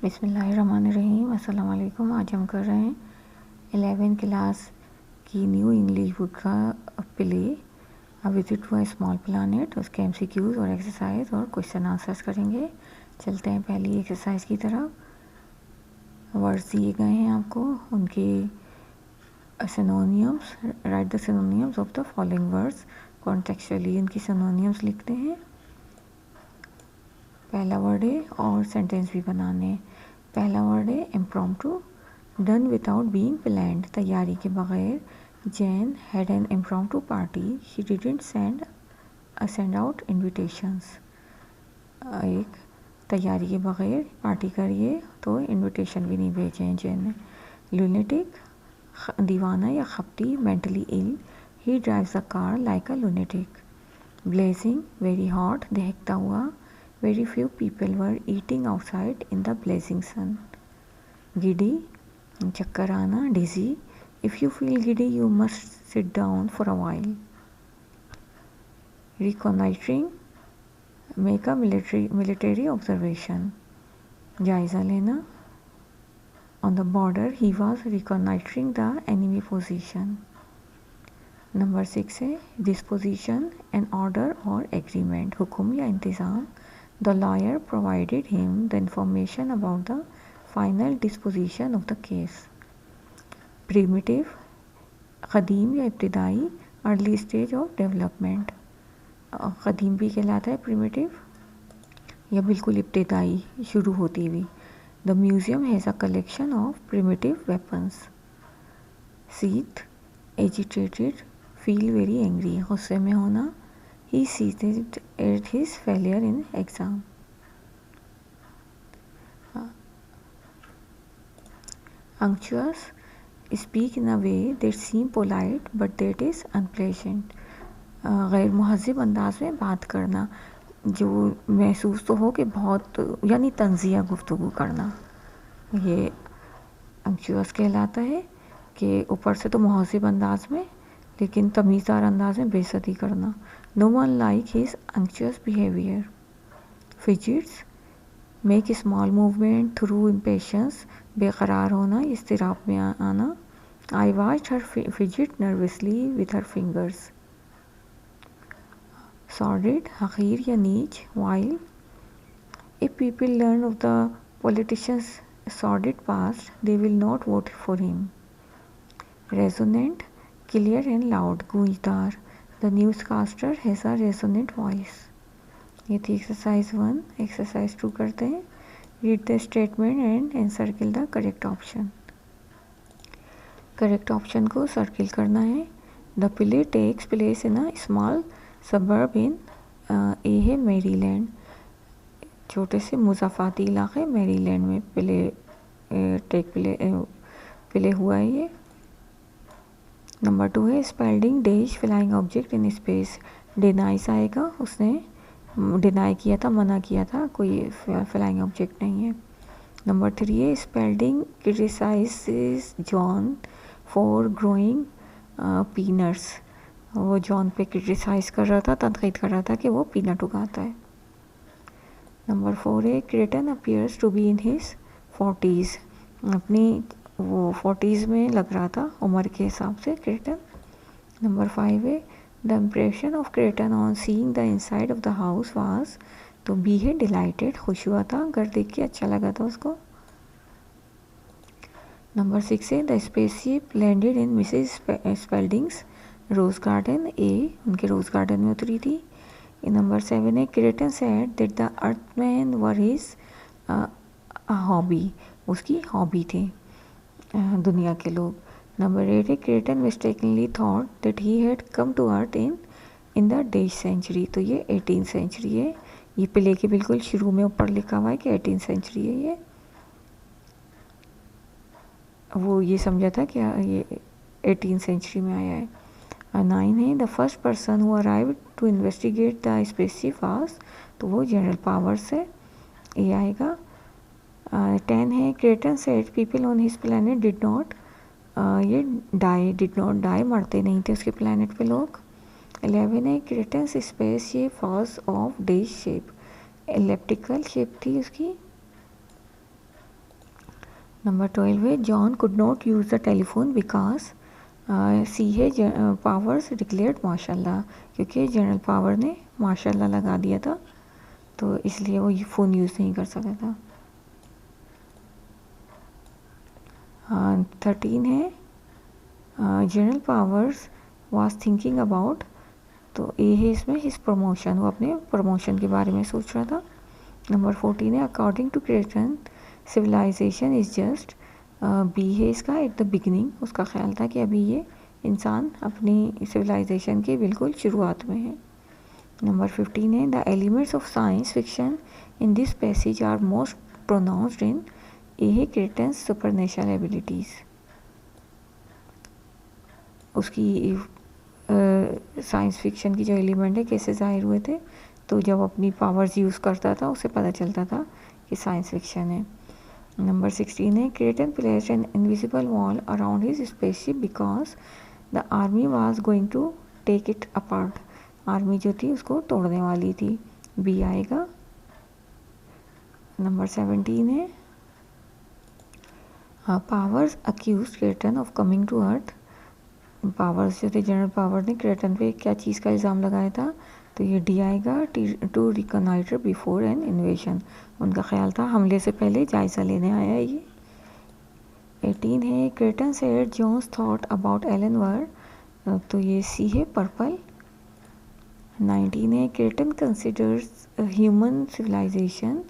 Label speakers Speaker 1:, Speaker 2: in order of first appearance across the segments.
Speaker 1: बिस्मिल्लाहिर्रहमानिर्रहीम। अस्सलाम वालेकुम। आज हम कर रहे हैं 11 क्लास की न्यू इंग्लिश बुक का play a visit to a small planet, उसके एमसीक्यूज और एक्सरसाइज और क्वेश्चन आंसर्स करेंगे। चलते हैं पहली एक्सरसाइज की तरफ। वर्ड्स दिए गए हैं आपको, उनके synonyms, right the synonyms of the following words contextually. इनकी सिनोनियम्स लिखते हैं। पहला वर्ड है और सेंटेंस भी बनाने। पहला वर्ड है impromptu, done without being planned, तैयारी के बगैर। Jain had an impromptu party, she didn't send out invitations. एक, तैयारी के बगैर पार्टी करिए तो इन्विटेशन भी नहीं भेजे हैं जैन ने। लुनेटिक, दीवाना या खपटी, mentally ill, he drives a car like a lunatic. Blazing, very hot, दहकता हुआ। Very few people were eating outside in the blazing sun. Giddy, चक्कर आना, dizzy. If you feel giddy, you must sit down for a while. Reconnoitring, make a military observation. जायज़ा लेना. On the border, he was reconnoitring the enemy position. Number 6 है disposition, an order or agreement, हुक्म या इंतज़ाम. The lawyer provided him the information about the final disposition of the case. Primitive, क़दीम या इब्तिदाई, early stage of development. क़दीम भी कहलाता है primitive या बिल्कुल इब्तिदाई, शुरू होती हुई. The museum has a collection of primitive weapons. Seethe, agitated, feel very angry, गुस्से में होना. He seethed at his failure in exam. Unctuous, speak in a way that seems polite but that is unpleasant. गैर मुहज़्ज़ब अंदाज में बात करना, जो महसूस तो हो कि बहुत, यानी तंज़िया गुफ्तगू करना. ये unctuous कहलाता है कि ऊपर से तो मुहज़्ज़ब अंदाज में लेकिन तमीज़दार अंदाज में बेइज्जती करना. No one like his unctuous behavior. Fidgets, make small movement through impatience, बेकरार होना, इज़्तिराब में आना. I watched her fidget nervously with her fingers. Sordid, हक़ीर या नीच. While, if people learn of the politician's sordid past, they will not vote for him. Resonant, clear and loud, गूंजदार. The newscaster has a resonant voice. ये थी exercise 1. Exercise 2 करते हैं. Read the statement and encircle the correct option. Correct option को circle करना है. The play takes place in a small suburb in, a है Maryland, छोटे से मुज़ाफ़ाती इलाके मैरीलैंड में प्ले हुआ है ये. नंबर 2 है Spaulding dash flying object in space. Denies आएगा, उसने डिनाई किया था, मना किया था, कोई फ्लाइंग ऑब्जेक्ट नहीं है. नंबर 3 है Spalding criticises John for growing peanuts. वो जॉन पे क्रिटिसाइज़ कर रहा था, तनकीद कर रहा था कि वो पीनट उगाता है. नंबर 4 है Kreton appears to be in his 40s. अपनी वो 40s में लग रहा था उम्र के हिसाब से क्रेटन. नंबर 5 है the impression of क्रेटन on seeing the inside of the house was, तो बी है डिलाइटेड, खुश हुआ था, घर देख के अच्छा लगा था उसको. नंबर 6 है the spaceship landed in Mrs Spaulding's rose garden. A उनके रोज़ गार्डन में उतरी थी. नंबर 7 है Kreton said that the earthman were his hobby, उसकी हॉबी थे दुनिया के लोग. नंबर 8 है Kreton mistakenly thought that he had come to earth in the dash century, तो ये 18th सेंचुरी है. ये प्ले के बिल्कुल शुरू में ऊपर लिखा हुआ है कि 18th सेंचुरी है ये. वो ये समझा था कि ये 18th सेंचुरी में आया है. 9 है the first person who arrived to investigate the spaceship was, तो वो जनरल पावर्स है, ये आएगा. 10 है Kreton said people on his planet did not, ये डिड नॉट डाई, मरते नहीं थे उसके प्लानट पे लोग. 11 है Kreton's space ship was of dash shape, elliptical shape थी उसकी. नंबर 12 है John could not use the telephone because C है पावर्स डिक्लेयर्ड माशाल्लाह, क्योंकि जनरल पावर ने माशाल्लाह लगा दिया था, तो इसलिए वो फ़ोन यूज़ नहीं कर सकता था। 13 है General Powers was thinking about, तो ए है इसमें हिज प्रमोशन, वो अपने प्रमोशन के बारे में सोच रहा था। नंबर 14 है according to Kreton civilisation is just, B है इसका एट द बिगिनिंग, उसका ख्याल था कि अभी ये इंसान अपनी सिविलाइजेशन के बिल्कुल शुरुआत में है। नंबर 15 है the elements of science fiction in this passage are most pronounced in, a है क्रेटन्स सुपरनेचुरल एबिलिटीज़, उसकी साइंस फिक्शन की जो एलिमेंट है कैसे ज़ाहिर हुए थे, तो जब अपनी पावर्स यूज़ करता था उसे पता चलता था कि साइंस फिक्शन है। नंबर 16 है Kreton placed an invisible wall around his spaceship because the army was going to take it apart, army जो थी उसको तोड़ने वाली थी, बी आएगा। नंबर 17 है Powers accuse Kreton of coming to earth, Powers जो थे जनरल पावर ने क्रेटन पे क्या चीज़ का इल्ज़ाम लगाया था, तो ये डी आएगा, टू रिकॉनाइटर बिफोर एन इन्वेशन, उनका ख्याल था हमले से पहले जायज़ा लेने आया है ये। 18 है Kreton said John's thought about Ellen word, तो ये सी है पर्पल। 19 है Kreton considers human civilisation,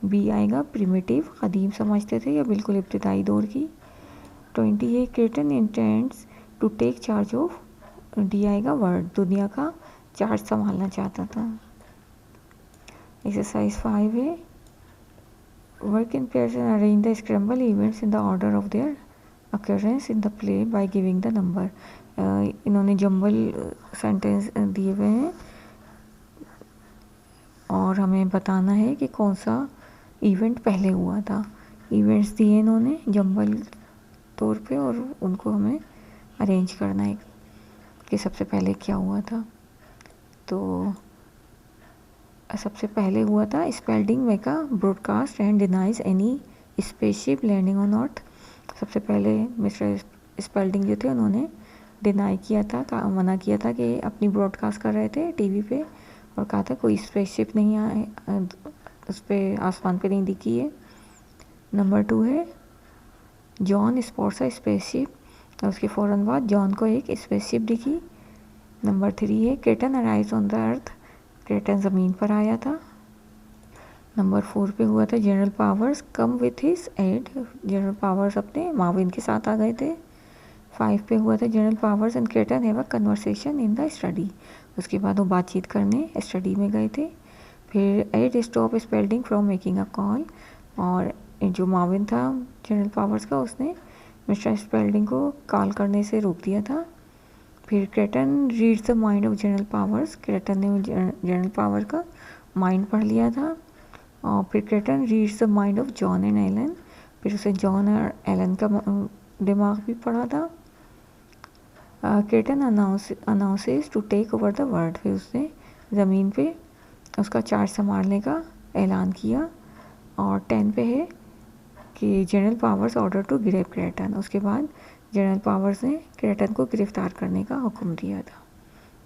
Speaker 1: B आएगा प्रिमिटिव, क़दीम समझते थे या बिल्कुल इब्तदाई दौर की। 20 है Kreton intends to take charge of, D आएगा वर्ल्ड, दुनिया का चार्ज संभालना चाहता था। एक्सरसाइज 5 है work in pairs and arrange the scramble events in the order of their occurrence in the play by giving the number, इन्होंने jumble sentence दिए हुए हैं और हमें बताना है कि कौन सा इवेंट पहले हुआ था। इवेंट्स दिए इन्होंने जंबल तौर पे और उनको हमें अरेंज करना है कि सबसे पहले क्या हुआ था। तो सबसे पहले हुआ था Spelding make a broadcast and denies any spaceship landing on earth, सबसे पहले मिस्टर स्पेल्डिंग जो थे उन्होंने डिनाई किया था, मना किया था कि अपनी ब्रॉडकास्ट कर रहे थे टीवी पे, और कहा था कोई स्पेसशिप नहीं आए उस पर आसमान पे नहीं दिखी है। नंबर 2 है जॉन स्पॉट्स अ स्पेसशिप, और उसके फ़ौरन बाद जॉन को एक स्पेसशिप दिखी। नंबर 3 है Kreton arise on the earth, Kreton ज़मीन पर आया था। नंबर 4 पे हुआ था general Powers come with his aide, general Powers अपने माविन के साथ आ गए थे। 5 पे हुआ था general Powers and क्रेटन have a conversation in the study, उसके बाद वो बातचीत करने स्टडी में गए थे। फिर aide stop Spelding from making a call, और जो माविन था जनरल पावर्स का उसने मिस्टर स्पेल्डिंग को कॉल करने से रोक दिया था। फिर Kreton reads the mind of General powers, क्रेटन ने जनरल पावर का माइंड पढ़ लिया था। और फिर Kreton reads the mind of John and Ellen, फिर उसे जॉन और एलन का दिमाग भी पढ़ा था। Kreton announces to take over the world, फिर उसने ज़मीन पे उसका चार्ज संभालने का ऐलान किया। और 10 पे है कि general Powers order to grab Kreton, उसके बाद जनरल पावर्स ने क्रेटन को गिरफ्तार करने का हुक्म दिया था।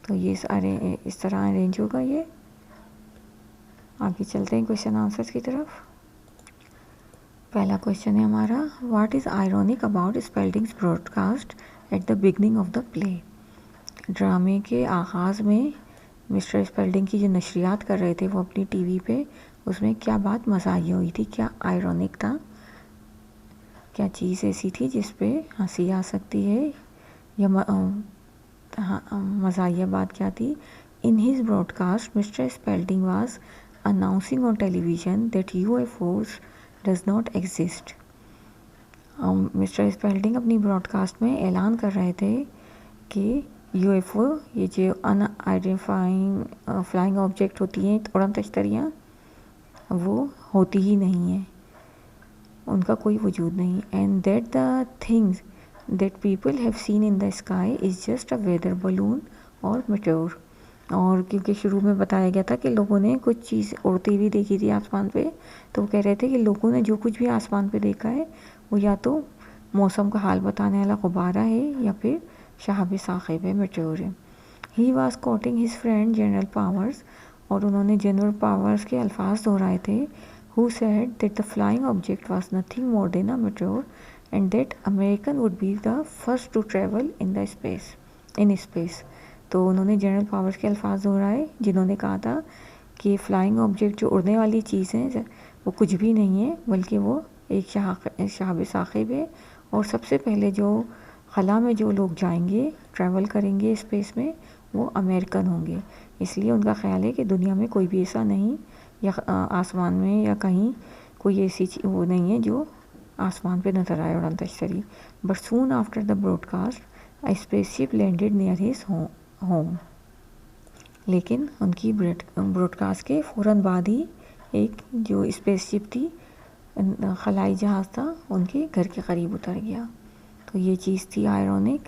Speaker 1: तो ये इस तरह अरेंज होगा। ये आगे चलते हैं क्वेश्चन आंसर्स की तरफ। पहला क्वेश्चन है हमारा what is ironic about Spaulding's broadcast at the beginning of the play, ड्रामे के आगाज़ में मिस्टर स्पेल्डिंग की जो नशरियात कर रहे थे वो अपनी टीवी पे, उसमें क्या बात मज़ाहिया हुई थी, क्या आयरॉनिक था, क्या चीज़ ऐसी थी जिस पे हंसी आ सकती है या मज़ाहिया बात क्या थी। In his broadcast mister Spalding was announcing on television that UFOs does not exist, mister Spalding अपनी ब्रॉडकास्ट में ऐलान कर रहे थे कि UFO, ये जो अनआइडेंटिफाइंग फ्लाइंग ऑब्जेक्ट होती हैं उड़न तश्तरियाँ, वो होती ही नहीं है, उनका कोई वजूद नहीं। And that the things that people have seen in the sky is just a weather balloon और मेटेओर, और क्योंकि शुरू में बताया गया था कि लोगों ने कुछ चीज़ उड़ती हुई देखी थी आसमान पे, तो वो कह रहे थे कि लोगों ने जो कुछ भी आसमान पे देखा है वो या तो मौसम का हाल बताने वाला गुब्बारा है या फिर शहाब साक़िब है, मेटेओर है। He was quoting his friend general Powers, और उन्होंने जनरल पावर्स के अल्फाज दोहराए थे, who said that the flying object was nothing more than a meteor and that American would be the first to travel in space. तो उन्होंने general Powers के अल्फाज दोहराए जिन्होंने कहा था कि फ्लाइंग ऑब्जेक्ट जो उड़ने वाली चीज़ है वो कुछ भी नहीं है, बल्कि वो एक शहाब साक़िब है, और सबसे पहले जो खला में जो लोग जाएंगे, ट्रैवल करेंगे स्पेस में, वो अमेरिकन होंगे। इसलिए उनका ख्याल है कि दुनिया में कोई भी ऐसा नहीं, या आसमान में या कहीं कोई ऐसी वो नहीं है जो आसमान पे नज़र आए उड़न तश्तरी। But soon after the broadcast a spaceship landed near his home. लेकिन उनकी ब्रॉडकास्ट के फ़ौरन बाद ही एक जो स्पेसशिप थी, खलाई जहाज़ था, उनके घर के करीब उतर गया। तो ये चीज़ थी आयरॉनिक।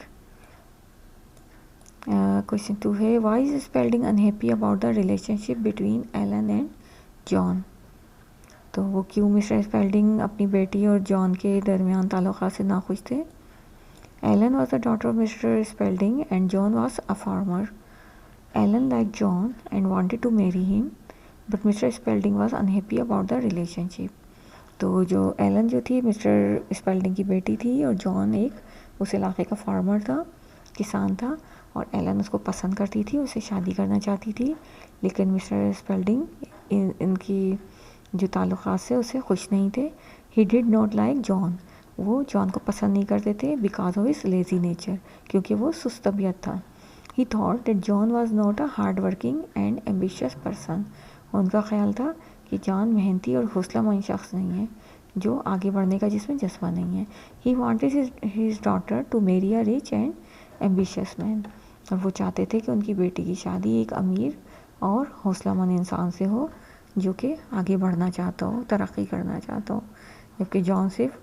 Speaker 1: क्वेश्चन 2 है, why is Spelding unhappy about the relationship between Ellen and John. तो वो क्यों मिस्टर स्पेल्डिंग अपनी बेटी और जॉन के दरमियान ताल्लुकात से नाखुश थे। Ellen was the daughter of mister Spelding and John was a farmer. Ellen like John and wanted to marry him, but mister Spelding was unhappy about the relationship. तो जो एलन जो थी मिस्टर स्पेल्डिंग की बेटी थी, और John एक उस इलाके का फार्मर था, किसान था, और एलन उसको पसंद करती थी, उससे शादी करना चाहती थी। लेकिन मिस्टर स्पेल्डिंग इनकी जो ताल्लुकात से उससे खुश नहीं थे। ही डिड नॉट लाइक जॉन, वो जॉन को पसंद नहीं करते थे, because of his lazy nature, क्योंकि वो सुस्त तबीयत था। ही thought that John was not a hard working and ambitious person. उनका ख्याल था कि जॉन मेहनती और हौसलामंद शख्स नहीं है, जो आगे बढ़ने का जिसमें जज्बा नहीं है। He wanted his daughter to marry a rich and ambitious man, और वो चाहते थे कि उनकी बेटी की शादी एक अमीर और हौसलामंद इंसान से हो, जो कि आगे बढ़ना चाहता हो, तरक्की करना चाहता हो। जबकि जॉन सिर्फ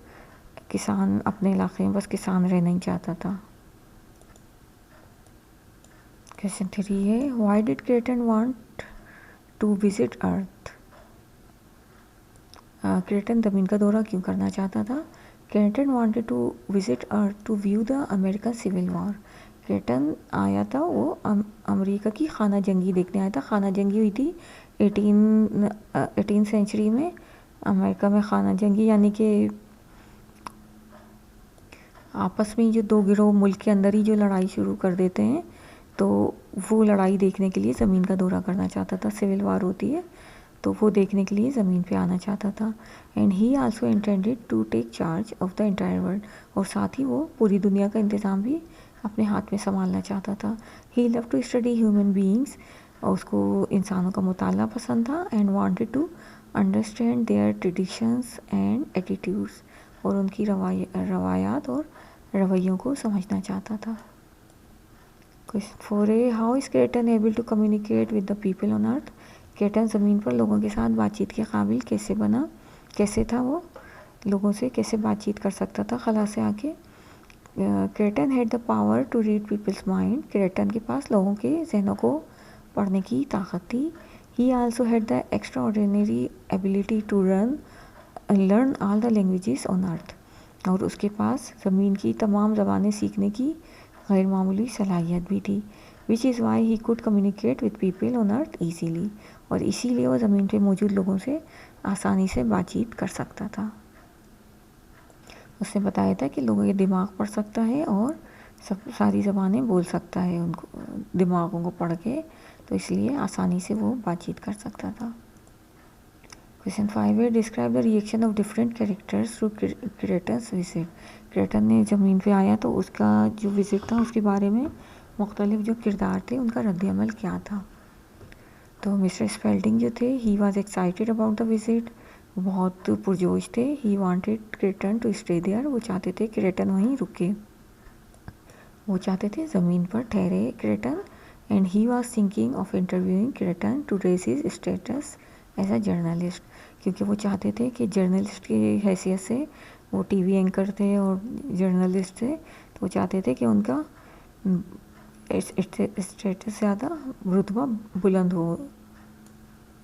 Speaker 1: किसान, अपने इलाके में बस किसान रहना ही चाहता था। क्वेश्चन 3 है, why did Kreton want to visit earth. Kreton ज़मीन का दौरा क्यों करना चाहता था। Kreton wanted to visit earth to view the American Civil War. Kreton आया था, वो अमेरिका की खाना जंगी देखने आया था। खाना जंगी हुई थी 18 सेंचुरी में अमेरिका में। खाना जंगी यानी कि आपस में जो दो गिरोह मुल्क के अंदर ही जो लड़ाई शुरू कर देते हैं, तो वो लड़ाई देखने के लिए ज़मीन का दौरा करना चाहता था। सिविल वार होती है, तो वो देखने के लिए ज़मीन पे आना चाहता था। And he also intended to take charge of the entire world, और साथ ही वो पूरी दुनिया का इंतज़ाम भी अपने हाथ में संभालना चाहता था। He love to study human beings, और उसको इंसानों का मुताला पसंद था। And wanted to understand their traditions and attitudes, और उनकी रवायात और रवैयों को समझना चाहता था। क्वेश्चन 4 है, how is Kreton able to communicate with the people on earth. Kreton ज़मीन पर लोगों के साथ बातचीत के काबिल कैसे बना, कैसे था वो लोगों से कैसे बातचीत कर सकता था खला से आके। Kreton had the power to read people's mind. Kreton के पास लोगों के जहनों को पढ़ने की ताकत थी। He also had the extraordinary ability to learn all the languages on earth, और उसके पास ज़मीन की तमाम ज़बानें सीखने की गैर मामूली सलाहियत भी थी। Which is why he could communicate with people on earth easily, और इसीलिए वो ज़मीन पे मौजूद लोगों से आसानी से बातचीत कर सकता था। उसने बताया था कि लोगों के दिमाग पढ़ सकता है और सब सारी ज़बानें बोल सकता है, उनको दिमागों को पढ़ के, तो इसलिए आसानी से वो बातचीत कर सकता था। क्वेश्चन 5 है, describe the reaction of different characters through Kreton's visit. Kreton ने ज़मीन पे आया तो उसका जो विज़िट था उसके बारे में मुख्तलिफ जो किरदार थे उनका रद्द-ए-अमल क्या था। तो मिस्टर स्पेल्डिंग जो थे, he was excited about the visit, बहुत पुरजोश थे। He wanted Kreton to stay there, वो चाहते थे क्रेटन वहीं रुके, वो चाहते थे ज़मीन पर ठहरे Kreton. And he was thinking of interviewing Kreton to raise his status as a journalist, क्योंकि वो चाहते थे कि जर्नलिस्ट की हैसियत से, वो टीवी एंकर थे और जर्नलिस्ट थे, तो वो चाहते थे कि उनका स्टेटस ज़्यादा रुतबा बुलंद हो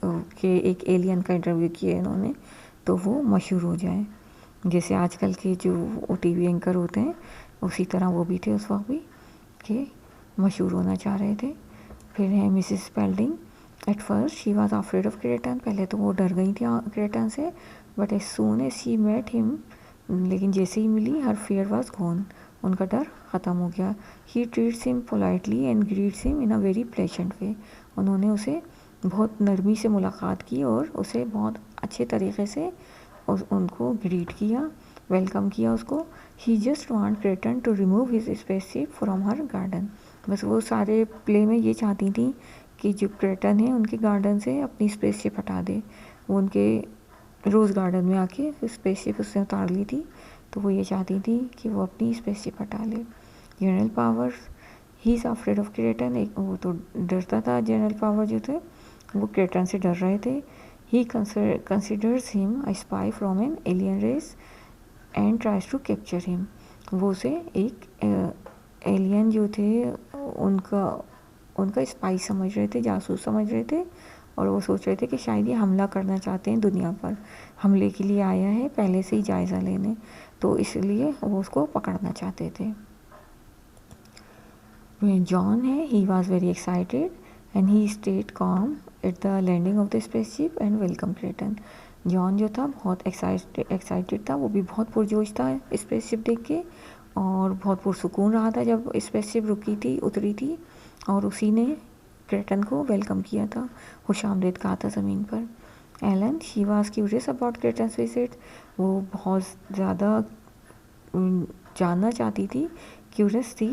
Speaker 1: कि एक एलियन का इंटरव्यू किया इन्होंने तो वो मशहूर हो जाए। जैसे आजकल के जो OTV एंकर होते हैं उसी तरह वो भी थे उस वक्त भी कि मशहूर होना चाह रहे थे। फिर है Mrs Spalding. At first she was afraid of Kreton, पहले तो वो डर गई थी क्रेटन से, but as soon as she met him, लेकिन जैसे ही मिली हर फियर वाज गॉन, उनका डर ख़त्म हो गया। He treats him politely and greets him in a very pleasant way, उन्होंने उसे बहुत नरमी से मुलाकात की और उसे बहुत अच्छे तरीके से उनको ग्रीट किया, वेलकम किया उसको। He just want Kreton to remove his spaceship from her garden, बस वो सारे प्ले में ये चाहती थी कि जो क्रेटन है उनके गार्डन से अपनी स्पेसशिप हटा दे। वो उनके रोज़ गार्डन में आके स्पेसशिप उससे उतार ली थी, तो वो ये चाहती थी कि वो अपनी स्पेसशिप हटा ले। General powers, he is afraid of क्रेटन, एक वो तो डरता था, जनरल पावर जो थे वो क्रेटन से डर रहे थे। He considers him a spy from an alien race and tries to capture him, वो उसे एक एलियन जो थे उनका स्पाई समझ रहे थे, जासूस समझ रहे थे, और वो सोच रहे थे कि शायद ये हमला करना चाहते हैं दुनिया पर, हमले के लिए आया है पहले से ही जायज़ा लेने, तो इसलिए वो उसको पकड़ना चाहते थे। जॉन है, he was very excited and he stayed calm at the landing of the spaceship and welcome Kreton. John जो था बहुत एक्साइटेड था, वो भी बहुत पुरजोश था स्पेसशिप देख के, और बहुत पुरसुकून रहा था जब स्पेसशिप उतरी थी, और उसी ने क्रेटन को वेलकम किया था, खुशामदीद कहा था ज़मीन पर। Ellen, she was curious about Kreton's visit, वो बहुत ज़्यादा जानना चाहती थी, क्यूरियस थी,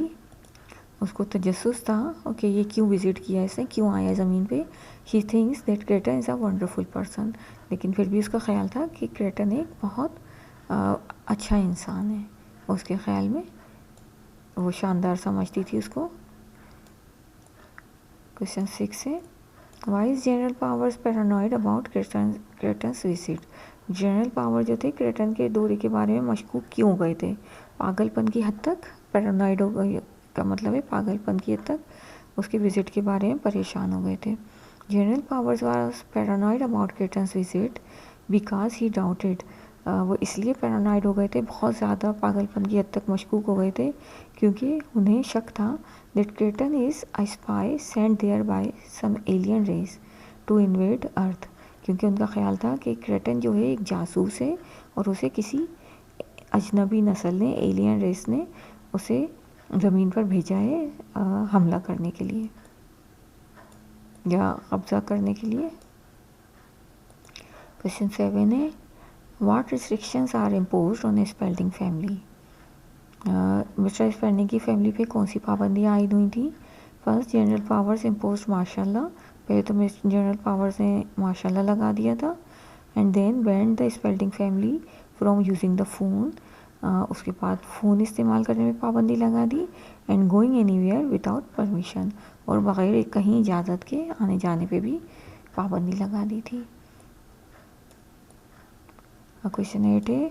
Speaker 1: उसको तजस्सुस था कि ये क्यों विज़िट किया इसने, क्यों आया ज़मीन पे। She thinks that Kreton is a wonderful person, लेकिन फिर भी उसका ख्याल था कि क्रेटन एक बहुत अच्छा इंसान है, उसके ख्याल में वो शानदार समझती थी उसको। क्वेश्चन 6 है, why is General Powers paranoid about Kreton's visit. General Power जो थे क्रेटन के दौरे के बारे में मशकूक क्यों गए थे, पागलपन की हद तक, पैरानॉइड हो गए का मतलब है पागलपन की हद तक उसके विज़िट के बारे में परेशान हो गए थे। General Powers was paranoid about Kreton's visit because he doubted, वो इसलिए पैरानॉइड हो गए थे, बहुत ज़्यादा पागलपन की हद तक मशकूक हो गए थे, क्योंकि उन्हें शक था that Kreton is a spy sent there by some alien race to invade earth, क्योंकि उनका ख्याल था कि क्रेटन जो है एक जासूस है और उसे किसी अजनबी नस्ल ने, एलियन रेस ने उसे ज़मीन पर भेजा है हमला करने के लिए या कब्ज़ा करने के लिए। क्वेश्चन 7 है, what restrictions are imposed on Spalding family. Mr Spalding की फैमिली पे कौन सी पाबंदियाँ आयद हुई थी। First, General Powers imposed martial law, पहले तो जनरल पावर्स ने मार्शल लॉ लगा दिया था, and then banned the Spalding family from using the phone, उसके बाद फ़ोन इस्तेमाल करने में पाबंदी लगा दी, and going anywhere without permission, और बग़ैर कहीं इजाज़त के आने जाने पे भी पाबंदी लगा दी थी। क्वेश्चन 8 है,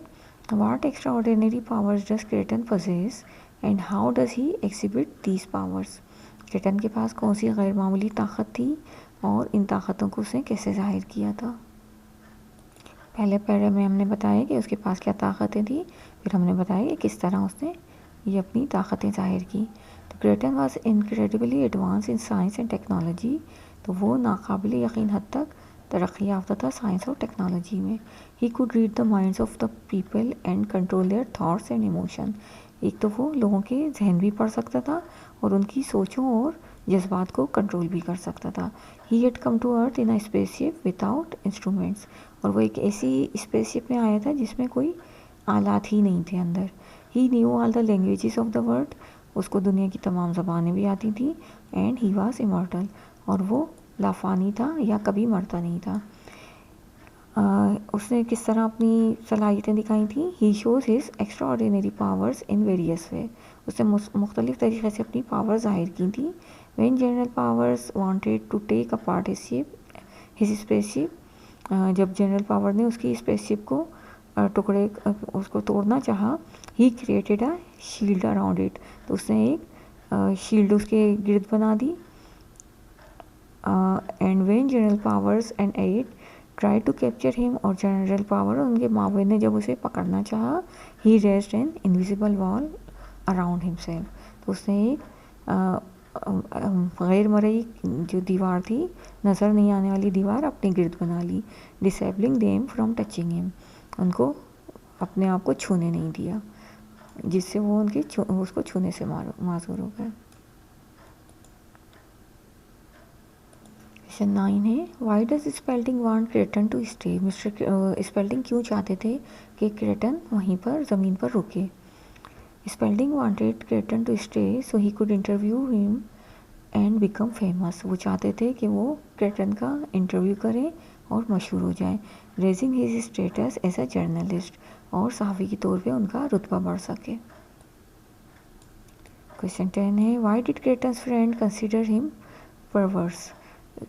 Speaker 1: what extra ordinary powers does क्रेटन possess and how does he exhibit these powers. क्रेटन के पास कौन सी गैर मामूली ताकत थी और इन ताकतों को उसने कैसे जाहिर किया था। पहले पैरा में हमने बताया कि उसके पास क्या ताकतें थी, फिर हमने बताया कि किस तरह उसने ये अपनी ताकतें जाहिर की। तो क्रेटन was incredibly advance in science and technology, तो वो नाकाबिल यकीन हद तक तरक्की याफ्ता था साइंस और टेक्नोलॉजी में। He could read the minds of the people and control their thoughts and emotion, एक तो वो लोगों के जहन भी पढ़ सकता था और उनकी सोचों और जज्बात को कंट्रोल भी कर सकता था। He had come to earth in a spaceship without instruments, और वो एक ऐसी स्पेसशिप में आया था जिसमें कोई आलात ही नहीं थे अंदर। He knew all the languages of the world, उसको दुनिया की तमाम ज़बानें भी आती थी, एंड ही वाज इमॉर्टल, और वो लाफानी था या कभी मरता नहीं था। उसने किस तरह अपनी सलाहियतें दिखाई थी। He shows his extraordinary powers in various way, उसने मुख्तलिफ़ तरीक़े से अपनी पावर ज़ाहिर की थी। When General Powers wanted to take a apart his spaceship, जब जनरल पावर ने उसकी स्पेसशिप को उसको तोड़ना चाहा, he created a shield around it, तो उसने एक शील्ड उसके गिर्द बना दी। And when General Powers and Ed try to capture him, और जनरल पावर और उनके मावेन ने जब उसे पकड़ना चाहा, he raised an invisible wall around himself, तो उसने एक गैर मरई जो दीवार थी, नज़र नहीं आने वाली दीवार अपने गिर्द बना ली। Disabling them from touching him, उनको अपने आप को छूने नहीं दिया, जिससे वो उसको छूने से माजूर हो गए। क्वेश्चन 9 है, why does Spalding want Kreton to stay, Mr Spalding क्यों चाहते थे कि क्रेटन वहीं पर ज़मीन पर रुके। Spalding wanted Kreton to stay so he could interview him and become famous, वो चाहते थे कि वो क्रेटन का इंटरव्यू करें और मशहूर हो जाए, raising his status as a journalist, और सहाफ़ी के तौर पे उनका रुतबा बढ़ सके। क्वेश्चन 10 है, why did Kreton's friend consider him perverse,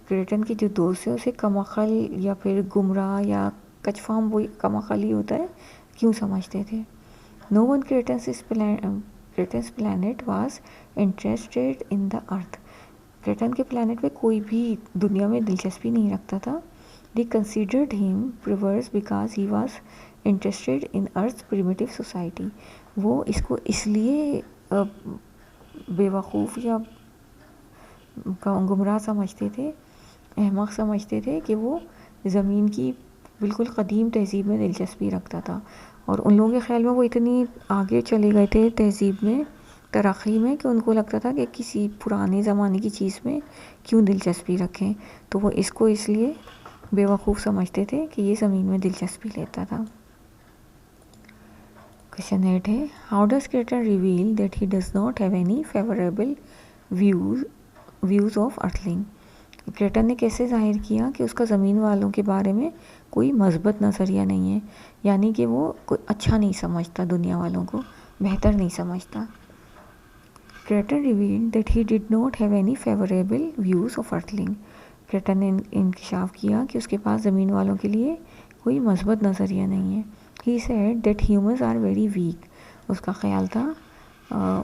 Speaker 1: Kreton के जो दोस्त है उसे कमअक्ल या फिर गुमराह या कचफाम, वो कमअक्ल ही होता है, क्यों समझते थे। No one Kreton's planet was interested in the earth, Kreton के प्लैनेट पे कोई भी दुनिया में दिलचस्पी नहीं रखता था। दे considered him परवर्स because he was interested in earth primitive society, वो इसको इसलिए बेवकूफ़ या गुमराह समझते थे, अहमक समझते थे कि वो ज़मीन की बिल्कुल क़दीम तहज़ीब में दिलचस्पी रखता था, और उन लोगों के ख़्याल में वो इतनी आगे चले गए थे तहज़ीब में, तरक्की में, कि उनको लगता था कि किसी पुराने ज़माने की चीज़ में क्यों दिलचस्पी रखें, तो वो इसको इसलिए बेवकूफ़ समझते थे कि ये ज़मीन में दिलचस्पी लेता था। क्वेश्चन 8 है, how does Kreton reveal that he does not have any favourable views of earthling, Kreton ने कैसे जाहिर किया कि उसका ज़मीन वालों के बारे में कोई मज़बूत नज़रिया नहीं है, यानी कि वो कोई अच्छा नहीं समझता, दुनिया वालों को बेहतर नहीं समझता। Kreton revealed that he did not have any favourable views of earthling, Kreton ने इंकशाफ किया कि उसके पास ज़मीन वालों के लिए कोई मज़बूत नज़रिया नहीं है। He said that humans are very weak, उसका ख्याल था,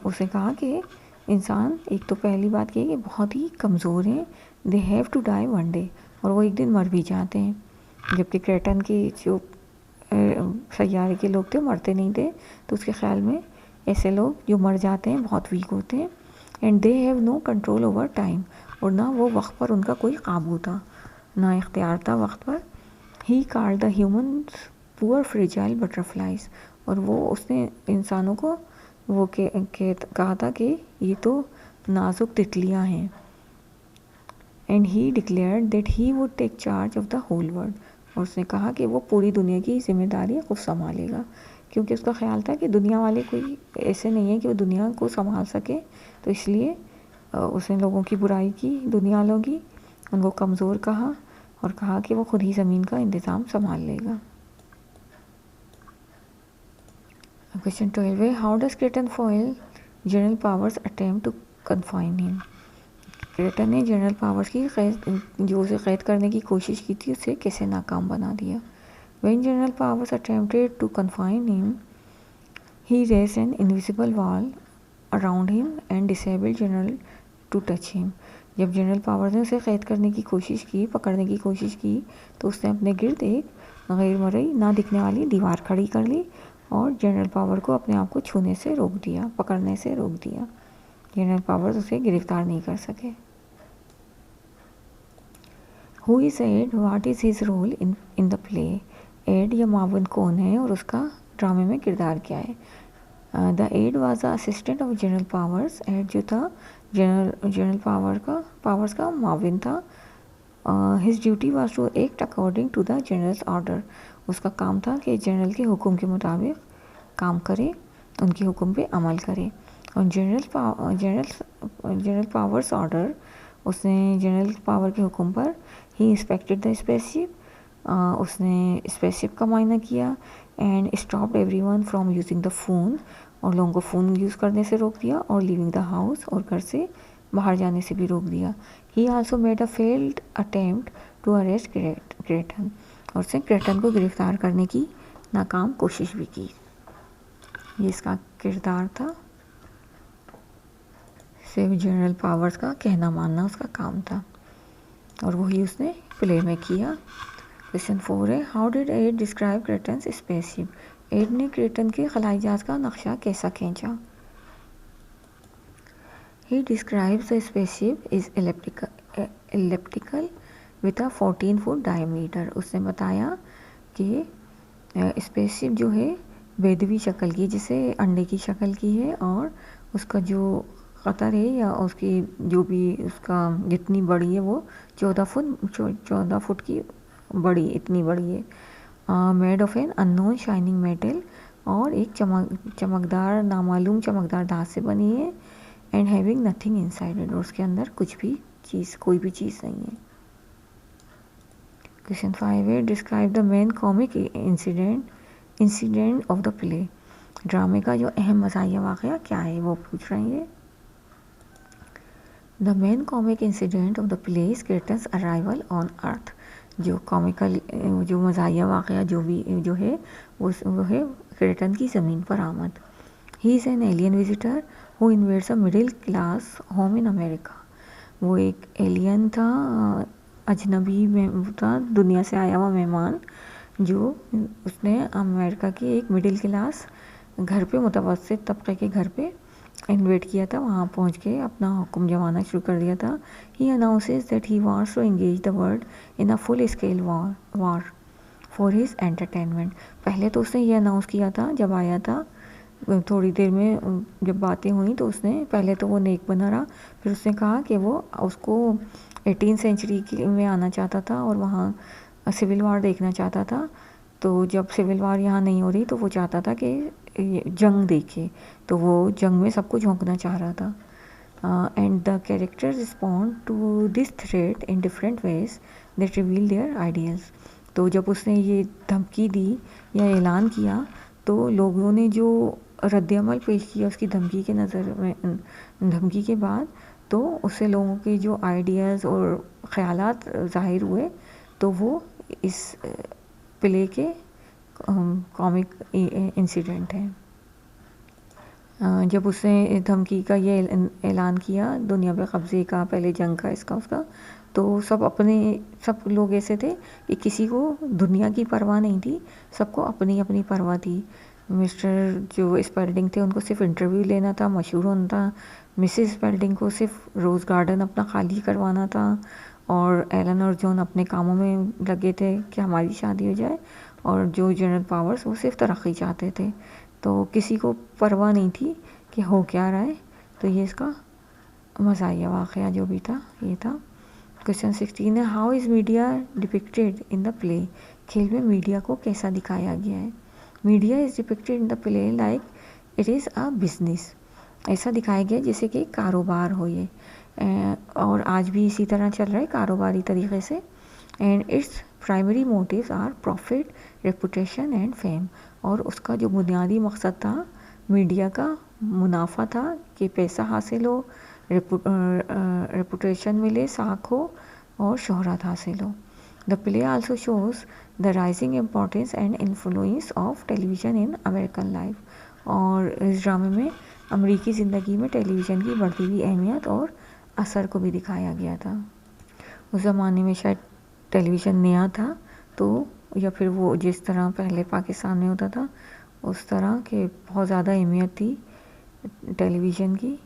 Speaker 1: उसने कहा कि इंसान, एक तो पहली बात की कि बहुत ही कमज़ोर हैं, they have to die one day, और वो एक दिन मर भी जाते हैं, जबकि क्रेटन के जो सैयारे के लोग थे मरते नहीं थे, तो उसके ख्याल में ऐसे लोग जो मर जाते हैं बहुत वीक होते हैं। And they have no control over time, और ना वो वक्त पर उनका कोई काबू था, ना इख्तियार था वक्त पर। He called the humans poor fragile butterflies, और वो उसने इंसानों को वो कहा था कि ये तो नाजुक तितलियां हैं। And he declared that he would take charge of the whole world, और उसने कहा कि वो पूरी दुनिया की जिम्मेदारी खुद संभालेगा, क्योंकि उसका ख्याल था कि दुनिया वाले कोई ऐसे नहीं है कि वो दुनिया को संभाल सके, तो इसलिए उसने लोगों की बुराई की, दुनिया वालों की, उनको कमज़ोर कहा और कहा कि वो खुद ही ज़मीन का इंतज़ाम संभाल लेगा। क्वेश्चन 12 है, how does Kreton foil General Powers attempt to confine him, Kreton ने जनरल पावर्स की जो उसे कैद करने की कोशिश की थी उसे कैसे नाकाम बना दिया। When General Powers attempted to confine him he raised an invisible wall around him and disabled general to touch him, जब जनरल पावर्स ने उसे कैद करने की कोशिश की, पकड़ने की कोशिश की, तो उसने अपने गिर्द एक गैर मरई ना दिखने वाली दीवार खड़ी कर ली और जनरल पावर को अपने आप को छूने से रोक दिया, पकड़ने से रोक दिया, जनरल पावर्स उसे गिरफ्तार नहीं कर सके। Who is aide, what is his role in the play, aide या मावन कौन है और उसका ड्रामे में किरदार क्या है। The aide was the assistant of General Powers, aide जो था जनरल पावर्स का माविन था। His duty was to act according to the general's order, उसका काम था कि जनरल के हुक्म के मुताबिक काम करे, उनके हुक्म पे अमल करे। और जनरल पावर्स ऑर्डर, उसने जनरल पावर के हुक्म पर ही इंस्पेक्टेड द स्पेसशिप, उसने स्पेसशिप का मायना किया and stopped everyone from using the phone, और लोगों को फ़ोन यूज़ करने से रोक दिया, और लिविंग द हाउस, और घर से बाहर जाने से भी रोक दिया। He also made a failed attempt to arrest Kreton, और उसने क्रेटन को गिरफ्तार करने की नाकाम कोशिश भी की। ये इसका किरदार था। सिर्फ जनरल पावर्स का कहना मानना उसका काम था और वही उसने प्ले में किया। क्वेश्चन 4 है, how did Ed describe Kreton's spaceship? Ed ने क्रेटन के खलाई जहाज का नक्शा कैसा खींचा? He describes the spaceship is elliptical with a 14 foot diameter. उसने बताया कि स्पेसशिप जो है बेदवी शक्ल की, जिसे अंडे की शक्ल की है, और उसका जो कतर है या उसकी जो भी उसका जितनी बड़ी है वो 14 फुट की बड़ी, इतनी बड़ी है। Made of an unknown shining metal, और एक चमकदार नामालूम चमकदार धात से बनी है। And having nothing inside it, और उसके अंदर कुछ भी चीज़, कोई भी चीज़ नहीं है। क्वेश्चन 5 है, describe the main comic incident of the play? ड्रामे का जो अहम मज़ाहिया वाक़या क्या है वो पूछ रहे हैं। The main comic incident of the play is Kreton's arrival on earth. जो कॉमिकल जो मज़ाहिया वाक़या जो है वो है क्रेटन की ज़मीन पर आमद। He is an alien visitor who invades a middle class home in America. वो एक एलियन था, अजनबी में था, दुनिया से आया हुआ मेहमान, जो उसने अमेरिका की एक मिडिल क्लास घर पे, मुतवस्सित तबके के घर पे इन्वेट किया था। वहाँ पहुँच के अपना हुक्म जमाना शुरू कर दिया था। He announces that he wants to engage the world in a full scale war for his entertainment. पहले तो उसने ये अनाउंस किया था जब आया था, थोड़ी देर में जब बातें हुई तो उसने पहले तो वो नेक बना रहा, फिर उसने कहा कि वो उसको 18वीं सेंचुरी में आना चाहता था और वहाँ सिविल वार देखना चाहता था। तो जब सिविल वार यहाँ नहीं हो रही तो वो चाहता था कि जंग देखे, तो वो जंग में सबको झोंकना चाह रहा था। And the character respond to this threat in different ways that reveal their ideals. तो जब उसने ये धमकी दी या ऐलान किया तो लोगों ने जो रद्द-ए-अमल पेश किया उसकी धमकी के नज़र में, धमकी के बाद, तो उससे लोगों के जो आइडियाज़ और ख़यालात ज़ाहिर हुए। तो वो इस प्ले के कॉमिक इंसिडेंट है। जब उसने धमकी का ये ऐलान किया दुनिया पे कब्ज़े का, पहले जंग का, इसका उसका, तो सब लोग ऐसे थे कि किसी को दुनिया की परवाह नहीं थी, सबको अपनी अपनी परवाह थी। मिस्टर जो स्पेल्डिंग थे उनको सिर्फ इंटरव्यू लेना था, मशहूर होना था। मिसेस स्पेल्डिंग को सिर्फ रोज़ गार्डन अपना खाली करवाना था, और एलन और जॉन अपने कामों में लगे थे कि हमारी शादी हो जाए, और जो जनरल पावर्स वो सिर्फ तरक्की चाहते थे। तो किसी को परवाह नहीं थी कि हो क्या रहा है। तो ये इसका मज़ाहिया वाक़या जो भी था ये था। क्वेश्चन 16 है, how is media depicted in the play? खेल में मीडिया को कैसा दिखाया गया है? Media is depicted in the play like it is a business. ऐसा दिखाया गया जैसे कि कारोबार हो ये, और आज भी इसी तरह चल रहा है कारोबारी तरीके से। And its primary motives are profit, reputation and fame. और उसका जो बुनियादी मकसद था मीडिया का, मुनाफा था कि पैसा हासिल हो, रेपुटेशन मिले, साख हो, और शोहरत हासिल हो। The play also shows the rising importance and influence of television in American life. और इस ड्रामे में अमेरिकी ज़िंदगी में टेलीविज़न की बढ़ती हुई अहमियत और असर को भी दिखाया गया था। उस ज़माने में शायद टेलीविज़न नया था, तो या फिर वो जिस तरह पहले पाकिस्तान में होता था उस तरह के बहुत ज़्यादा अहमियत थी टेलीविज़न की।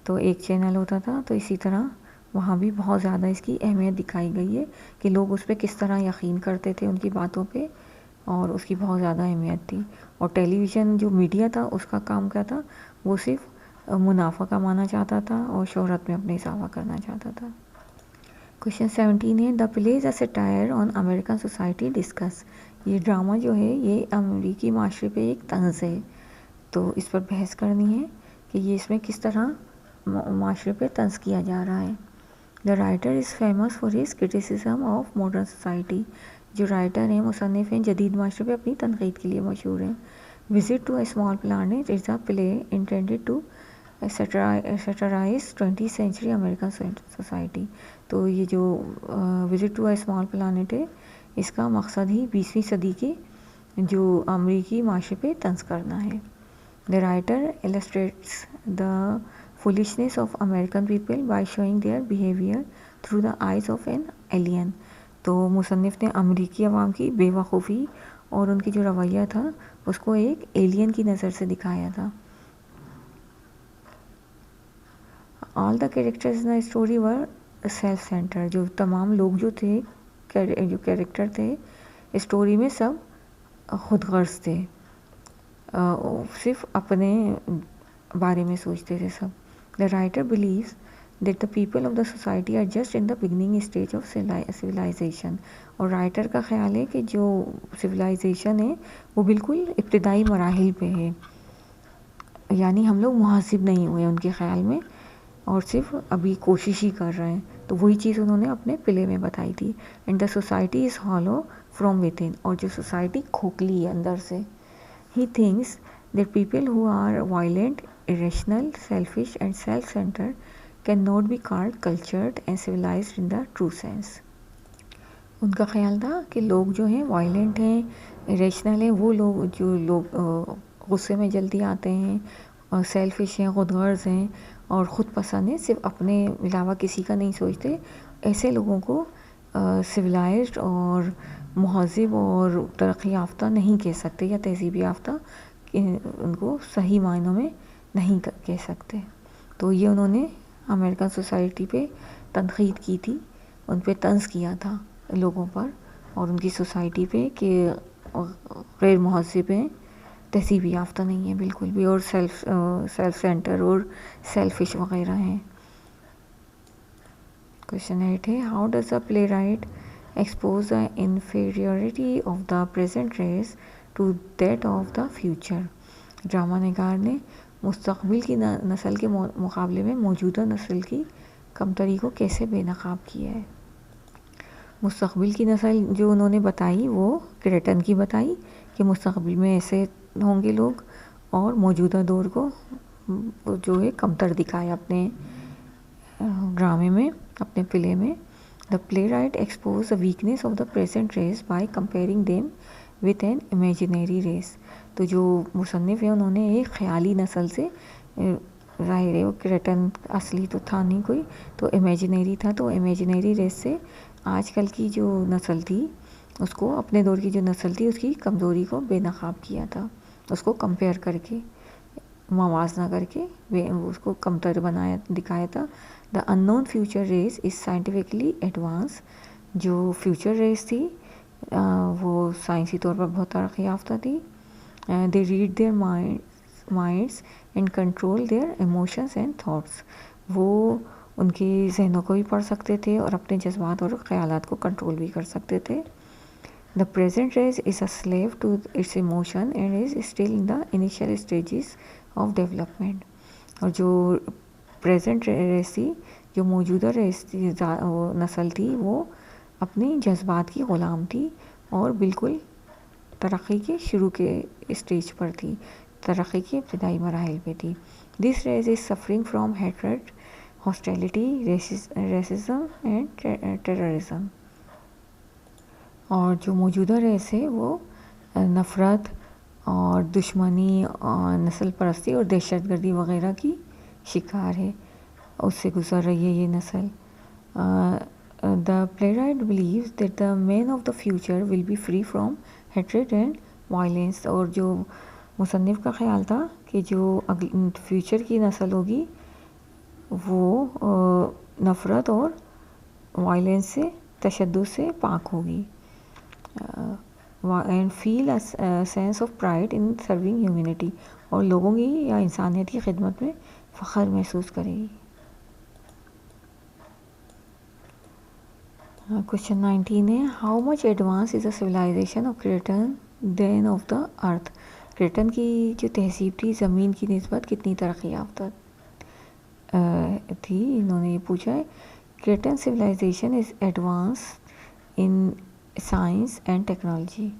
Speaker 1: तो एक चैनल होता था, तो इसी तरह वहाँ भी बहुत ज़्यादा इसकी अहमियत दिखाई गई है कि लोग उस पर किस तरह यकीन करते थे उनकी बातों पे, और उसकी बहुत ज़्यादा अहमियत थी। और टेलीविज़न जो मीडिया था उसका काम क्या था, वो सिर्फ मुनाफा कमाना चाहता था और शोहरत में अपने इजाफा करना चाहता था। क्वेश्चन 17 है, the play is a satire on American society discuss. ये ड्रामा जो है ये अमेरिकी माशरे पे एक तंज़ है, तो इस पर बहस करनी है कि ये इसमें किस तरह माशरे पे तंज़ किया जा रहा है। The writer is famous for his criticism of modern society. जो राइटर हैं, मुसन्निफ़ हैं, जदीद माशरे पे अपनी तनक़ीद के लिए मशहूर हैं। Visit to a small planet is a play intended to satirize 20th century American society. तो ये जो visit to a small planet है, इसका मकसद ही 20वीं सदी के जो अमेरिकी माशरे पे तंज़ करना है। The writer illustrates the foolishness of American people by showing their behavior through the eyes of an alien। तो मुसन्निफ़ ने अमेरिकी अवाम की बेवकूफ़ी और उनकी जो रवैया था उसको एक एलियन की नज़र से दिखाया था। All the characters in the story were self centre. जो तमाम लोग जो थे, जो कैरेक्टर थे स्टोरी में, सब खुदगर्ज़ थे, सिर्फ अपने बारे में सोचते थे सब। The writer believes that the people of the society are just in the beginning stage of civilization. और राइटर का ख्याल है कि जो सिविलाइजेशन है वो बिल्कुल इब्तदाई मराहिल पे है, यानी हम लोग मुहासिब नहीं हुए उनके ख्याल में, और सिर्फ अभी कोशिश ही कर रहे हैं। तो वही चीज़ उन्होंने अपने प्ले में बताई थी। And the society is hollow from within. और जो सोसाइटी खोखली है अंदर से। He thinks that people who are violent, irrational, selfish and self-centered cannot be called cultured and civilized in the true sense। उनका ख्याल था कि लोग जो हैं वायलेंट हैं, इरेशनल हैं, वो लोग जो लोग गुस्से में जल्दी आते हैं, और सेल्फिश हैं, खुदगर्ज़ हैं और ख़ुद पसंद हैं, सिर्फ अपने अलावा किसी का नहीं सोचते, ऐसे लोगों को सिविलाइज्ड और महज़िब और तरक्की याफ्ता नहीं कह सकते, या तहज़ीब याफ्ता उनको सही मायनों में नहीं कह सकते। तो ये उन्होंने अमेरिकन सोसाइटी पे तनक़ीद की थी, उन पे तंज़ किया था लोगों पर और उनकी सोसाइटी पे कि गैर महज़िब हैं, तहज़ीब याफ्ता नहीं है बिल्कुल भी, और सेल्फ सेंटर और सेल्फिश वग़ैरह हैं। क्वेश्चन 8 है, how does the playwright expose the inferiority of the present race to that of the future. Drama निगार ने मुस्तक़बिल की नस्ल के मुकाबले में मौजूदा नस्ल की कमतरी को कैसे बेनकाब किया है। मुस्तक़बिल की नस्ल जो उन्होंने बताई वो क्रेटन की बताई कि मुस्तक़बिल में ऐसे होंगे लोग, और मौजूदा दौर को जो है कमतर दिखाया अपने ड्रामे में, अपने प्ले में। The playwright expose the weakness of the present race by comparing them with an imaginary race. तो जो मुसन्निफ़ है उन्होंने एक ख़याली नस्ल से, ज़ाहिर है वो क्रेटन असली तो था नहीं कोई, तो इमेजिनरी था, तो इमेजिनरी रेस से आजकल की जो नस्ल थी उसको, अपने दौर की जो नस्ल थी उसकी कमज़ोरी को बेनकाब किया था, उसको कंपेयर करके, मवाजना करके उसको कमतर बनाया, दिखाया था। The unknown future race is scientifically advance. जो फ्यूचर रेस थी वो साइंसी तौर पर बहुत तरक्की याफ्ता थी। They read their minds and control their emotions and thoughts. वो उनके जहनों को भी पढ़ सकते थे और अपने जज्बात और ख़यालात को कंट्रोल भी कर सकते थे। The present race is a slave to its emotion and is still in the initial stages of development. और जो प्रेजेंट रेस थी, जो मौजूदा रेस थी, नस्ल थी, वो अपनी जज्बात की ग़ुलाम थी और बिल्कुल तरक्की के शुरू के स्टेज पर थी, तरक्की के इब्तदाई मराहिल पे थी। This race is suffering from hatred, hostility, racism and terrorism. और जो मौजूदा रेस है वो नफ़रत और दुश्मनी और नस्ल परस्ती और दहशतगर्दी वग़ैरह की शिकार है, उससे गुज़र रही है ये नस्ल। The playwright beliefs that the man of the future will be free from hatred and violence. और जो मुसन्निफ़ का ख़याल था कि जो फ्यूचर की नस्ल होगी वो नफ़रत और वायलेंस से, तशद्दुद से पाक होगी। And feel a sense of pride in serving humanity. और लोगों की या इंसानियत की खिदमत में फ़ख्र महसूस करेगी। क्वेश्चन 19 है, how much advance is the civilization of Kreton than of the earth. Kreton की जो तहजीब थी ज़मीन की निस्बत कितनी तरक्की याफ्ता थी, इन्होंने ये पूछा है। Kreton civilisation is advance in science and technology.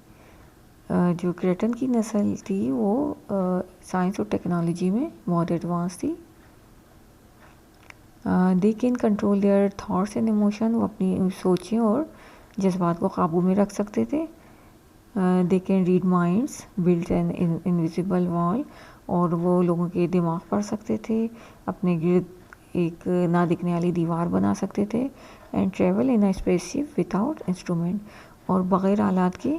Speaker 1: जो क्रेटन की नस्ल थी वो साइंस और टेक्नोलॉजी में बहुत एडवांस थी। They can control their thoughts and emotion. वो अपनी सोचें और जज्बात को काबू में रख सकते थे। They can read minds, build an invisible wall. और वो लोगों के दिमाग पढ़ सकते थे, अपने गिर्द एक ना दिखने वाली दीवार बना सकते थे, and travel in a spaceship without instrument, और बग़ैर आलात के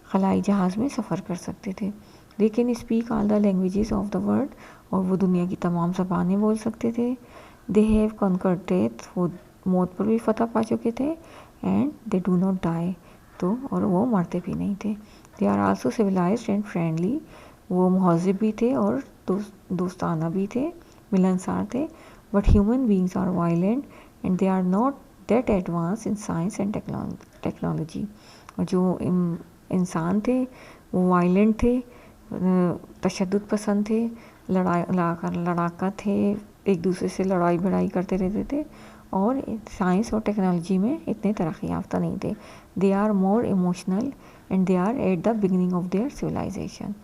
Speaker 1: खलाई जहाज़ में सफ़र कर सकते थे। They can speak all the languages of the world, और वो दुनिया की तमाम ज़बानें बोल सकते थे। दे हैव कॉन्कर्ड डेथ, वो मौत पर भी फतह पा चुके थे, and they do not die, तो और वो मरते भी नहीं थे। They are also civilized and friendly, वो महज़िब भी थे और दोस्ताना भी थे, मिलनसार थे। But human beings are violent and they are not that advance in science and technology, और जो इंसान थे वो वायलेंट थे, तशद्दुद पसंद थे, लड़ाका थे, एक दूसरे से लड़ाई भिड़ाई करते रहते थे, और साइंस और टेक्नोलॉजी में इतने तरक्की याफ्ता नहीं थे। They are more emotional and they are at the beginning of their civilization,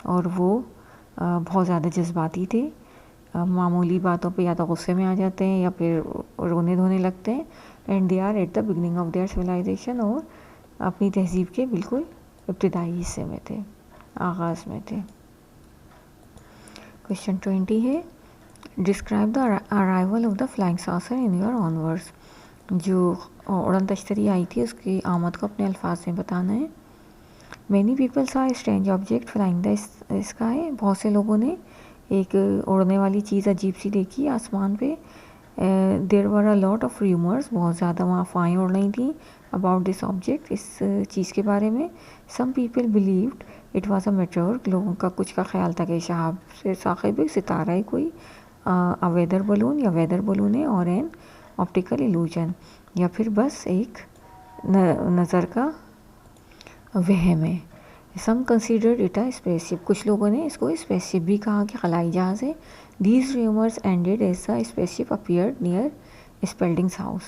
Speaker 1: और वो बहुत ज़्यादा जज्बाती थे, मामूली बातों पे या तो गुस्से में आ जाते हैं या फिर रोने धोने लगते हैं। And they are at the beginning of their civilization, और अपनी तहजीब के बिल्कुल इब्तदाई हिस्से में थे, आगाज़ में थे। क्वेश्चन 20 है, describe the arrival of the flying saucer in your own words, जो उड़न तश्तरी आई थी उसकी आमद को अपने अल्फाज में बताना है। मैनी पीपल सा strange object flying the sky, बहुत से लोगों ने एक उड़ने वाली चीज़ अजीब सी देखी आसमान पे। देर वर अ लॉट ऑफ र्यूमर्स, बहुत ज़्यादा वहाँ अफवाहें उड़ रही थी अबाउट दिस ऑब्जेक्ट, इस चीज़ के बारे में। Some people believed it was a meteor, लोगों का कुछ का ख्याल था कि शहाब से साकिब सितारा है कोई, अ वेदर बलून या वेदर बलून है, और एन ऑप्टिकल इल्यूजन, या फिर बस एक नज़र का वहम है। सम कंसिडर्ड इट अ स्पेसशिप, कुछ लोगों ने इसको स्पेसशिप भी कहा कि खलाई जहाज़ है। These rumours ended as the spaceship appeared near Spalding's house,